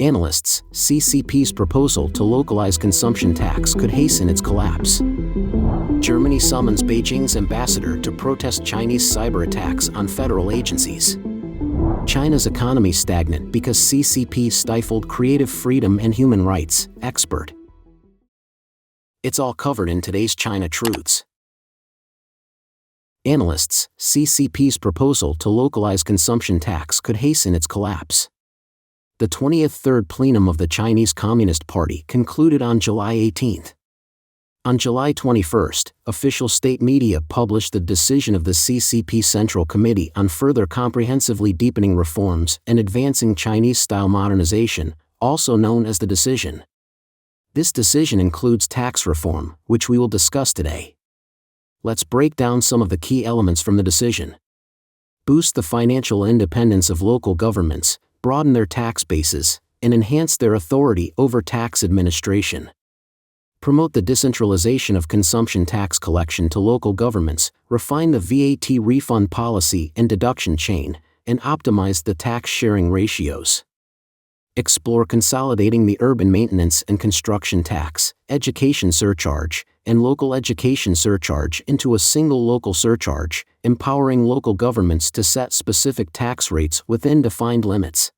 Analysts, CCP's proposal to localize consumption tax could hasten its collapse. Germany summons Beijing's ambassador to protest Chinese cyber attacks on federal agencies. China's economy stagnant because CCP stifled creative freedom and human rights, expert. It's all covered in today's China Truths. Analysts, CCP's proposal to localize consumption tax could hasten its collapse. The 20th Third Plenum of the Chinese Communist Party concluded on July 18. On July 21, official state media published the decision of the CCP Central Committee on further comprehensively deepening reforms and advancing Chinese-style modernization, also known as the decision. This decision includes tax reform, which we will discuss today. Let's break down some of the key elements from the decision. Boost the financial independence of local governments, broaden their tax bases, and enhance their authority over tax administration. Promote the decentralization of consumption tax collection to local governments, refine the VAT refund policy and deduction chain, and optimize the tax sharing ratios. Explore consolidating the urban maintenance and construction tax, education surcharge, and local education surcharge into a single local surcharge, empowering local governments to set specific tax rates within defined limits.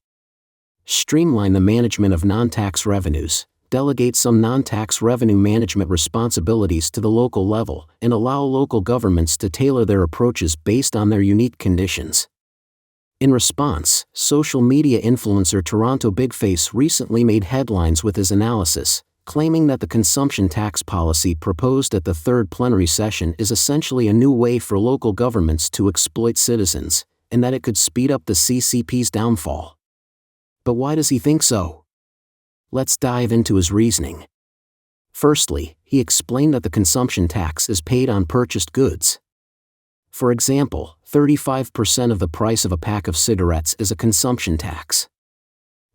Streamline the management of non-tax revenues, delegate some non-tax revenue management responsibilities to the local level, and allow local governments to tailor their approaches based on their unique conditions. In response, social media influencer Toronto Bigface recently made headlines with his analysis, claiming that the consumption tax policy proposed at the third plenary session is essentially a new way for local governments to exploit citizens, and that it could speed up the CCP's downfall. But why does he think so? Let's dive into his reasoning. Firstly, he explained that the consumption tax is paid on purchased goods. For example, 35% of the price of a pack of cigarettes is a consumption tax.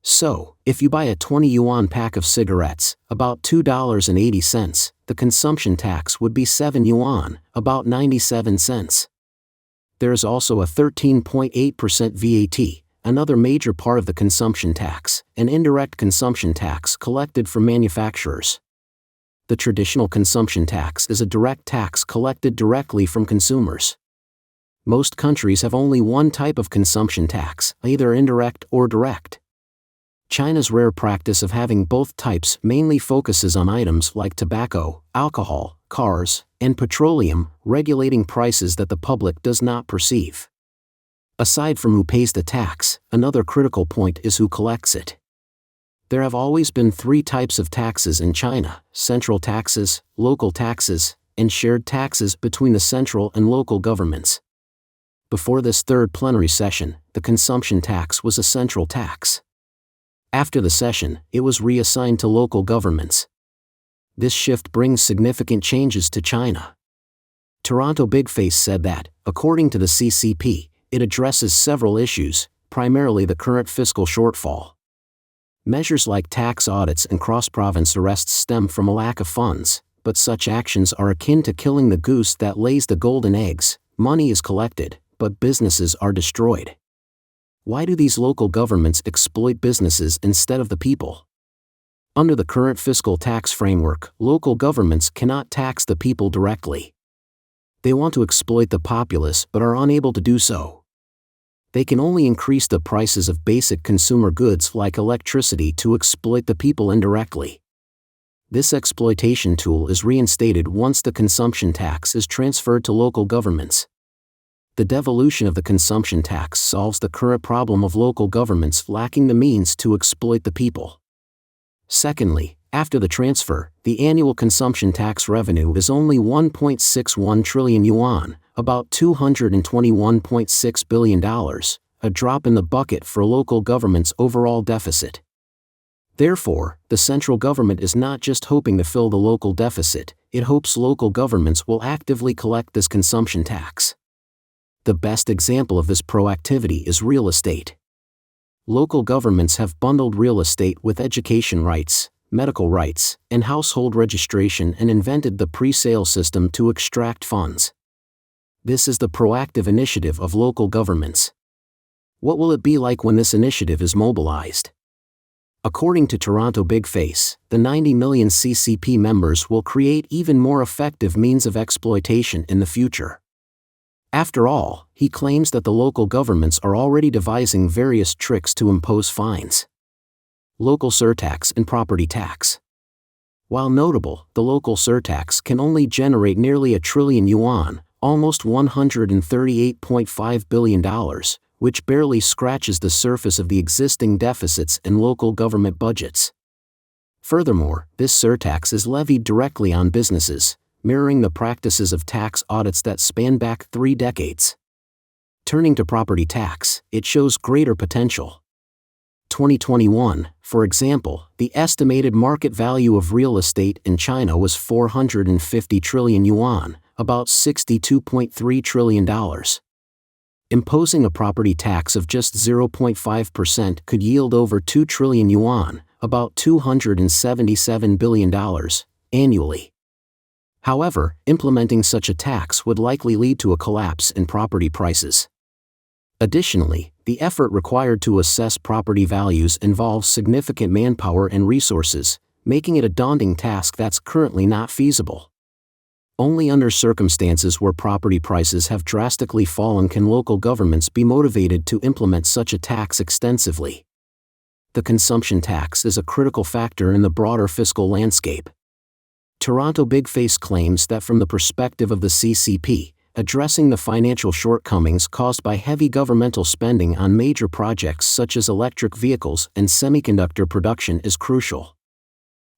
So, if you buy a 20 yuan pack of cigarettes, about $2.80, the consumption tax would be 7 yuan, about 97 cents. There is also a 13.8% VAT, another major part of the consumption tax, an indirect consumption tax collected from manufacturers. The traditional consumption tax is a direct tax collected directly from consumers. Most countries have only one type of consumption tax, either indirect or direct. China's rare practice of having both types mainly focuses on items like tobacco, alcohol, cars, and petroleum, regulating prices that the public does not perceive. Aside from who pays the tax, another critical point is who collects it. There have always been three types of taxes in China: central taxes, local taxes, and shared taxes between the central and local governments. Before this third plenary session, the consumption tax was a central tax. After the session, it was reassigned to local governments. This shift brings significant changes to China. Toronto Bigface said that, according to the CCP, it addresses several issues, primarily the current fiscal shortfall. Measures like tax audits and cross-province arrests stem from a lack of funds, but such actions are akin to killing the goose that lays the golden eggs. Money is collected, but businesses are destroyed. Why do these local governments exploit businesses instead of the people? Under the current fiscal tax framework, local governments cannot tax the people directly. They want to exploit the populace but are unable to do so. They can only increase the prices of basic consumer goods like electricity to exploit the people indirectly. This exploitation tool is reinstated once the consumption tax is transferred to local governments. The devolution of the consumption tax solves the current problem of local governments lacking the means to exploit the people. Secondly, after the transfer, the annual consumption tax revenue is only 1.61 trillion yuan, about $221.6 billion, a drop in the bucket for local government's overall deficit. Therefore, the central government is not just hoping to fill the local deficit, it hopes local governments will actively collect this consumption tax. The best example of this proactivity is real estate. Local governments have bundled real estate with education rights, medical rights, and household registration and invented the pre-sale system to extract funds. This is the proactive initiative of local governments. What will it be like when this initiative is mobilized? According to Toronto Big Face, the 90 million CCP members will create even more effective means of exploitation in the future. After all, he claims that the local governments are already devising various tricks to impose fines. Local surtax and property tax. While notable, the local surtax can only generate nearly a trillion yuan, almost $138.5 billion, which barely scratches the surface of the existing deficits in local government budgets. Furthermore, this surtax is levied directly on businesses, mirroring the practices of tax audits that span back 3 decades. Turning to property tax, it shows greater potential. 2021, for example, the estimated market value of real estate in China was 450 trillion yuan, about $62.3 trillion. Imposing a property tax of just 0.5% could yield over 2 trillion yuan, about $277 billion, annually. However, implementing such a tax would likely lead to a collapse in property prices. Additionally, the effort required to assess property values involves significant manpower and resources, making it a daunting task that's currently not feasible. Only under circumstances where property prices have drastically fallen can local governments be motivated to implement such a tax extensively. The consumption tax is a critical factor in the broader fiscal landscape. Toronto Big Face claims that from the perspective of the CCP, addressing the financial shortcomings caused by heavy governmental spending on major projects such as electric vehicles and semiconductor production is crucial.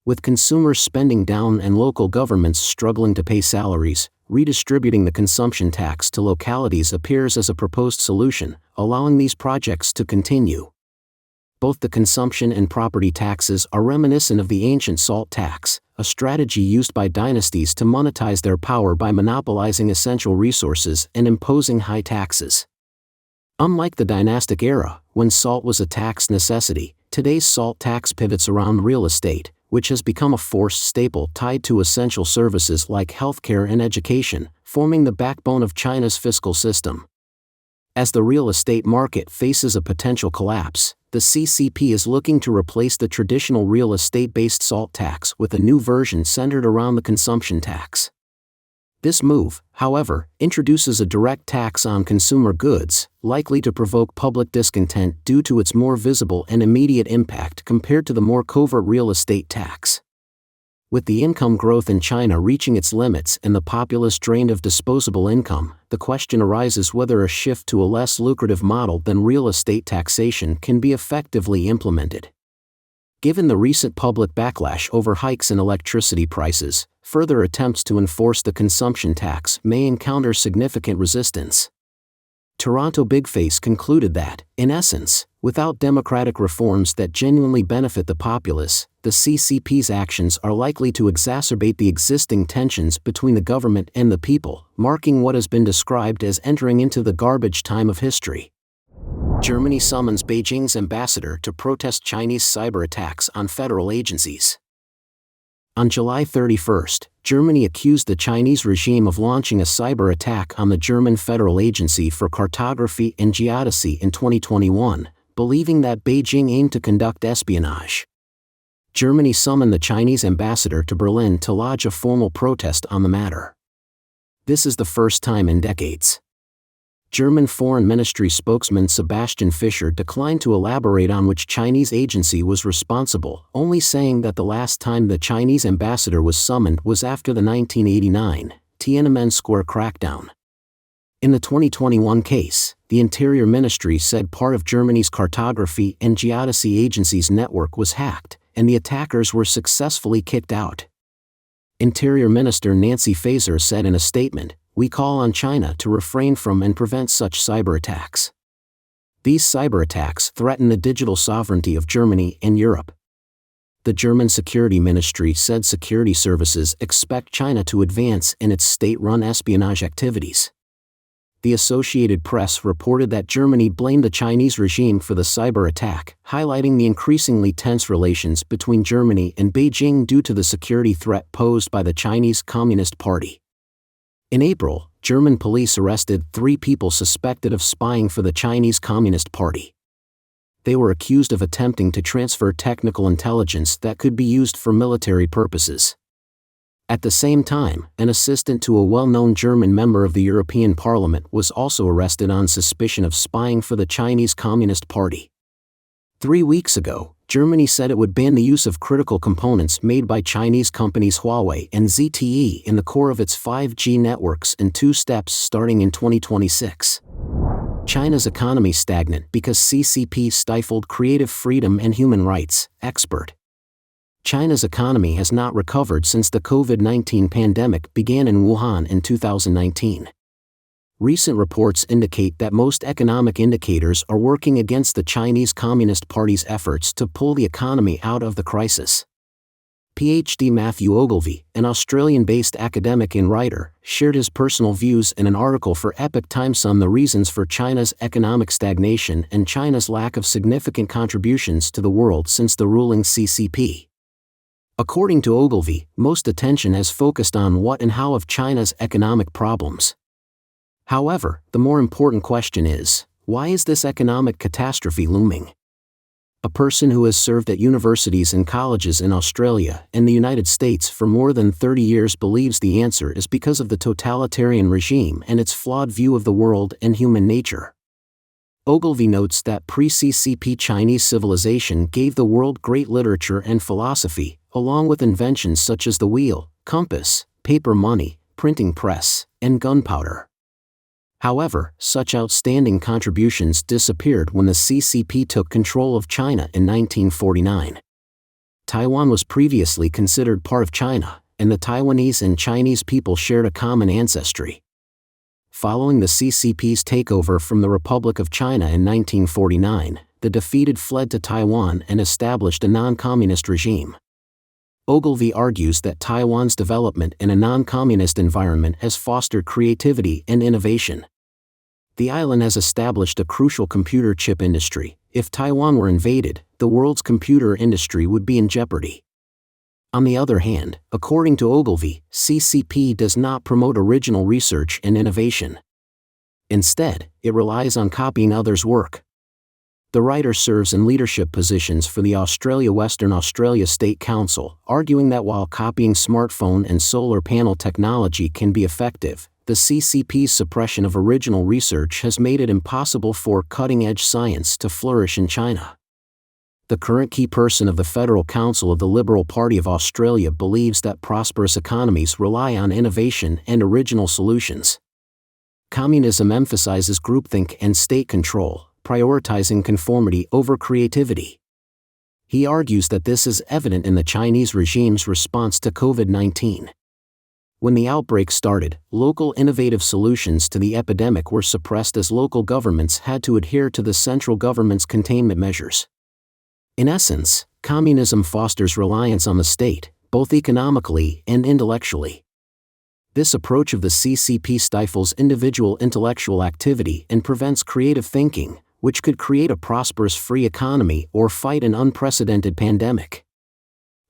With consumers spending down and local governments struggling to pay salaries, redistributing the consumption tax to localities appears as a proposed solution, allowing these projects to continue. Both the consumption and property taxes are reminiscent of the ancient salt tax, a strategy used by dynasties to monetize their power by monopolizing essential resources and imposing high taxes. Unlike the dynastic era, when salt was a tax necessity, today's salt tax pivots around real estate, which has become a forced staple tied to essential services like healthcare and education, forming the backbone of China's fiscal system. As the real estate market faces a potential collapse, the CCP is looking to replace the traditional real estate-based salt tax with a new version centered around the consumption tax. This move, however, introduces a direct tax on consumer goods, likely to provoke public discontent due to its more visible and immediate impact compared to the more covert real estate tax. With the income growth in China reaching its limits and the populace drained of disposable income, the question arises whether a shift to a less lucrative model than real estate taxation can be effectively implemented. Given the recent public backlash over hikes in electricity prices, further attempts to enforce the consumption tax may encounter significant resistance. Toronto Big Face concluded that, in essence, without democratic reforms that genuinely benefit the populace, the CCP's actions are likely to exacerbate the existing tensions between the government and the people, marking what has been described as entering into the garbage time of history. Germany summons Beijing's ambassador to protest Chinese cyber attacks on federal agencies. On July 31, Germany accused the Chinese regime of launching a cyber attack on the German Federal Agency for Cartography and Geodesy in 2021, believing that Beijing aimed to conduct espionage. Germany summoned the Chinese ambassador to Berlin to lodge a formal protest on the matter. This is the first time in decades. German Foreign Ministry spokesman Sebastian Fischer declined to elaborate on which Chinese agency was responsible, only saying that the last time the Chinese ambassador was summoned was after the 1989 Tiananmen Square crackdown. In the 2021 case, the Interior Ministry said part of Germany's Cartography and Geodesy agency's network was hacked, and the attackers were successfully kicked out. Interior Minister Nancy Faeser said in a statement, "We call on China to refrain from and prevent such cyber attacks. These cyber attacks threaten the digital sovereignty of Germany and Europe." The German Security Ministry said security services expect China to advance in its state-run espionage activities. The Associated Press reported that Germany blamed the Chinese regime for the cyber attack, highlighting the increasingly tense relations between Germany and Beijing due to the security threat posed by the Chinese Communist Party. In April, German police arrested 3 people suspected of spying for the Chinese Communist Party. They were accused of attempting to transfer technical intelligence that could be used for military purposes. At the same time, an assistant to a well-known German member of the European Parliament was also arrested on suspicion of spying for the Chinese Communist Party. 3 weeks ago, Germany said it would ban the use of critical components made by Chinese companies Huawei and ZTE in the core of its 5G networks in 2 steps starting in 2026. China's economy stagnant because CCP stifled creative freedom and human rights, expert. China's economy has not recovered since the COVID-19 pandemic began in Wuhan in 2019. Recent reports indicate that most economic indicators are working against the Chinese Communist Party's efforts to pull the economy out of the crisis. PhD Matthew Ogilvy, an Australian-based academic and writer, shared his personal views in an article for Epoch Times on the reasons for China's economic stagnation and China's lack of significant contributions to the world since the ruling CCP. According to Ogilvy, most attention has focused on what and how of China's economic problems. However, the more important question is, why is this economic catastrophe looming? A person who has served at universities and colleges in Australia and the United States for more than 30 years believes the answer is because of the totalitarian regime and its flawed view of the world and human nature. Ogilvy notes that pre-CCP Chinese civilization gave the world great literature and philosophy, along with inventions such as the wheel, compass, paper money, printing press, and gunpowder. However, such outstanding contributions disappeared when the CCP took control of China in 1949. Taiwan was previously considered part of China, and the Taiwanese and Chinese people shared a common ancestry. Following the CCP's takeover from the Republic of China in 1949, the defeated fled to Taiwan and established a non-communist regime. Ogilvy argues that Taiwan's development in a non-communist environment has fostered creativity and innovation. The island has established a crucial computer chip industry. If Taiwan were invaded, the world's computer industry would be in jeopardy. On the other hand, according to Ogilvy, CCP does not promote original research and innovation. Instead, it relies on copying others' work. The writer serves in leadership positions for the Western Australia State Council, arguing that while copying smartphone and solar panel technology can be effective, the CCP's suppression of original research has made it impossible for cutting-edge science to flourish in China. The current key person of the Federal Council of the Liberal Party of Australia believes that prosperous economies rely on innovation and original solutions. Communism emphasizes groupthink and state control, prioritizing conformity over creativity. He argues that this is evident in the Chinese regime's response to COVID-19. When the outbreak started, local innovative solutions to the epidemic were suppressed as local governments had to adhere to the central government's containment measures. In essence, communism fosters reliance on the state, both economically and intellectually. This approach of the CCP stifles individual intellectual activity and prevents creative thinking, which could create a prosperous free economy or fight an unprecedented pandemic.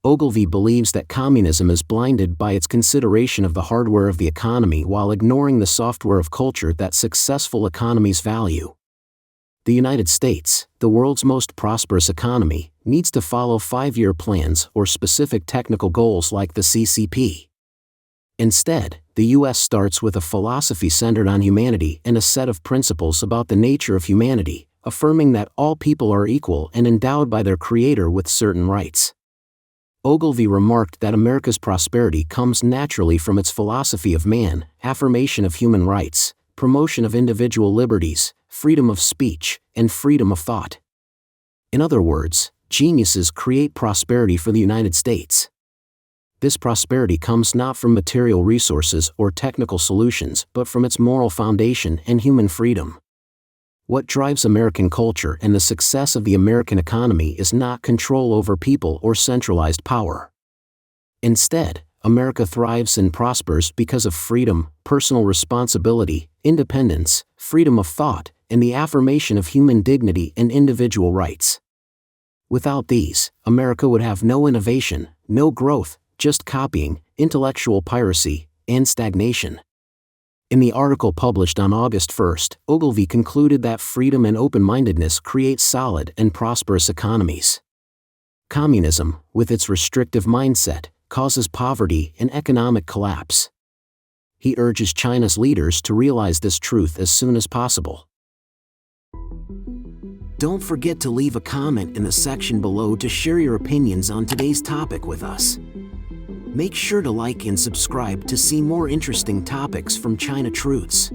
Ogilvy believes that communism is blinded by its consideration of the hardware of the economy while ignoring the software of culture that successful economies value. The United States, the world's most prosperous economy, needs to follow 5-year plans or specific technical goals like the CCP. Instead, the U.S. starts with a philosophy centered on humanity and a set of principles about the nature of humanity, affirming that all people are equal and endowed by their Creator with certain rights. Ogilvy remarked that America's prosperity comes naturally from its philosophy of man, affirmation of human rights, promotion of individual liberties, freedom of speech, and freedom of thought. In other words, geniuses create prosperity for the United States. This prosperity comes not from material resources or technical solutions but from its moral foundation and human freedom. What drives American culture and the success of the American economy is not control over people or centralized power. Instead, America thrives and prospers because of freedom, personal responsibility, independence, freedom of thought, and the affirmation of human dignity and individual rights. Without these, America would have no innovation, no growth, just copying, intellectual piracy, and stagnation. In the article published on August 1, Ogilvy concluded that freedom and open-mindedness create solid and prosperous economies. Communism, with its restrictive mindset, causes poverty and economic collapse. He urges China's leaders to realize this truth as soon as possible. Don't forget to leave a comment in the section below to share your opinions on today's topic with us. Make sure to like and subscribe to see more interesting topics from China Truths.